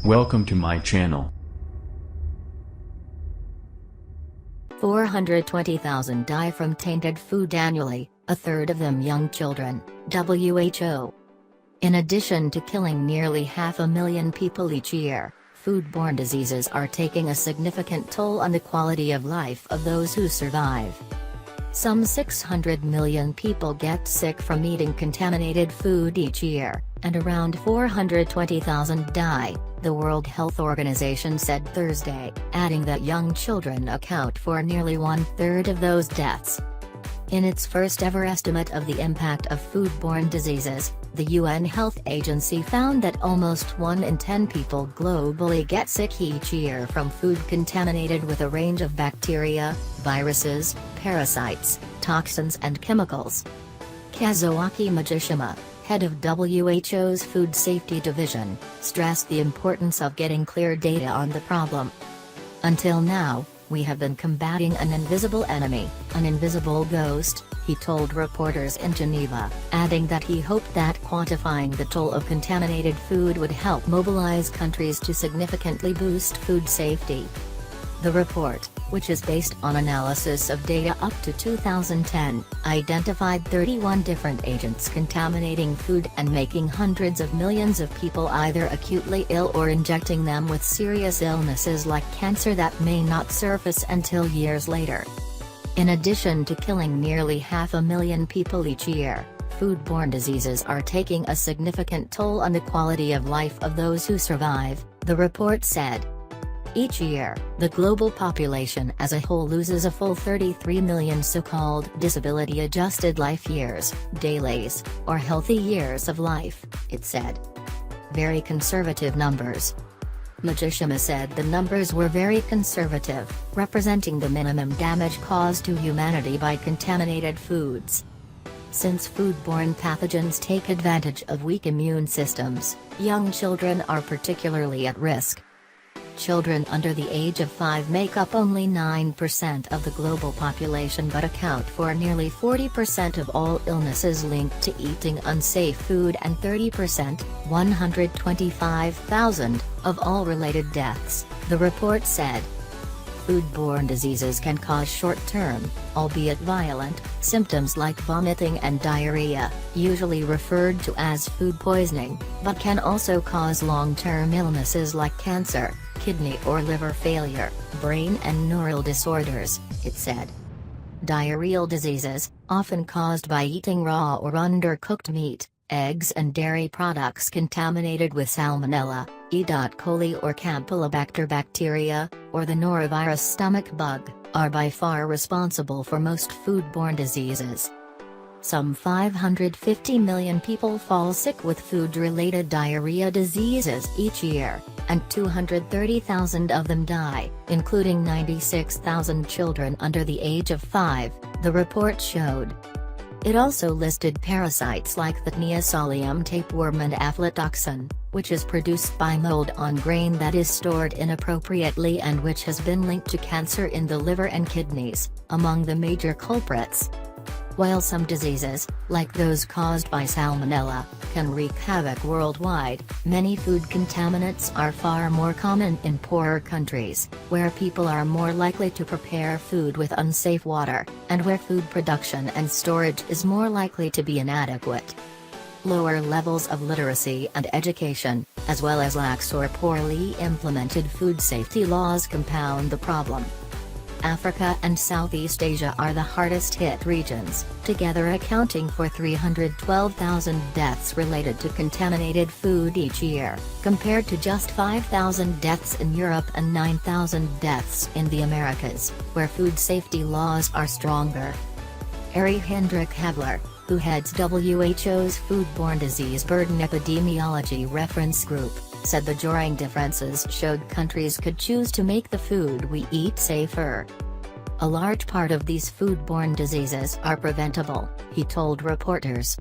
Welcome to my channel. 420,000 die from tainted food annually, a third of them young children, WHO. In addition to killing nearly 500,000 people each year, foodborne diseases are taking a significant toll on the quality of life of those who survive. Some 600 million people get sick from eating contaminated food each year, and around 420,000 die, the World Health Organization said Thursday, adding that young children account for nearly one-third of those deaths. In its first-ever estimate of the impact of foodborne diseases, the UN Health Agency found that almost 1 in 10 people globally get sick each year from food contaminated with a range of bacteria, viruses, parasites, toxins and chemicals. Kazuaki Majishima, head of WHO's Food Safety Division, stressed the importance of getting clear data on the problem. "Until now, we have been combating an invisible enemy, an invisible ghost," he told reporters in Geneva, adding that he hoped that quantifying the toll of contaminated food would help mobilize countries to significantly boost food safety. The report, which is based on analysis of data up to 2010, identified 31 different agents contaminating food and making hundreds of millions of people either acutely ill or injecting them with serious illnesses like cancer that may not surface until years later. In addition to killing nearly 500,000 people each year, foodborne diseases are taking a significant toll on the quality of life of those who survive, the report said. Each year, the global population as a whole loses a full 33 million so-called disability-adjusted life years, DALYs, or healthy years of life, it said. Very conservative numbers. Majishima said the numbers were very conservative, representing the minimum damage caused to humanity by contaminated foods. Since foodborne pathogens take advantage of weak immune systems, young children are particularly at risk. Children under the age of 5 make up only 9% of the global population but account for nearly 40% of all illnesses linked to eating unsafe food and 30%, 125,000, of all related deaths, the report said. Foodborne diseases can cause short-term, albeit violent, symptoms like vomiting and diarrhea, usually referred to as food poisoning, but can also cause long-term illnesses like cancer, kidney or liver failure, brain and neural disorders, it said. Diarrheal diseases, often caused by eating raw or undercooked meat, eggs and dairy products contaminated with Salmonella, E. coli or Campylobacter bacteria, or the norovirus stomach bug, are by far responsible for most foodborne diseases. Some 550 million people fall sick with food-related diarrhea diseases each year, and 230,000 of them die, including 96,000 children under the age of 5, the report showed. It also listed parasites like the Neosolium tapeworm and aflatoxin, which is produced by mold on grain that is stored inappropriately and which has been linked to cancer in the liver and kidneys, among the major culprits. While some diseases, like those caused by Salmonella, can wreak havoc worldwide, many food contaminants are far more common in poorer countries, where people are more likely to prepare food with unsafe water, and where food production and storage is more likely to be inadequate. Lower levels of literacy and education, as well as lax or poorly implemented food safety laws compound the problem. Africa and Southeast Asia are the hardest-hit regions, together accounting for 312,000 deaths related to contaminated food each year, compared to just 5,000 deaths in Europe and 9,000 deaths in the Americas, where food safety laws are stronger. Ari Hendrik Havler, who heads WHO's Foodborne Disease Burden Epidemiology Reference Group, said the jarring differences showed countries could choose to make the food we eat safer. A large part of these foodborne diseases are preventable, he told reporters.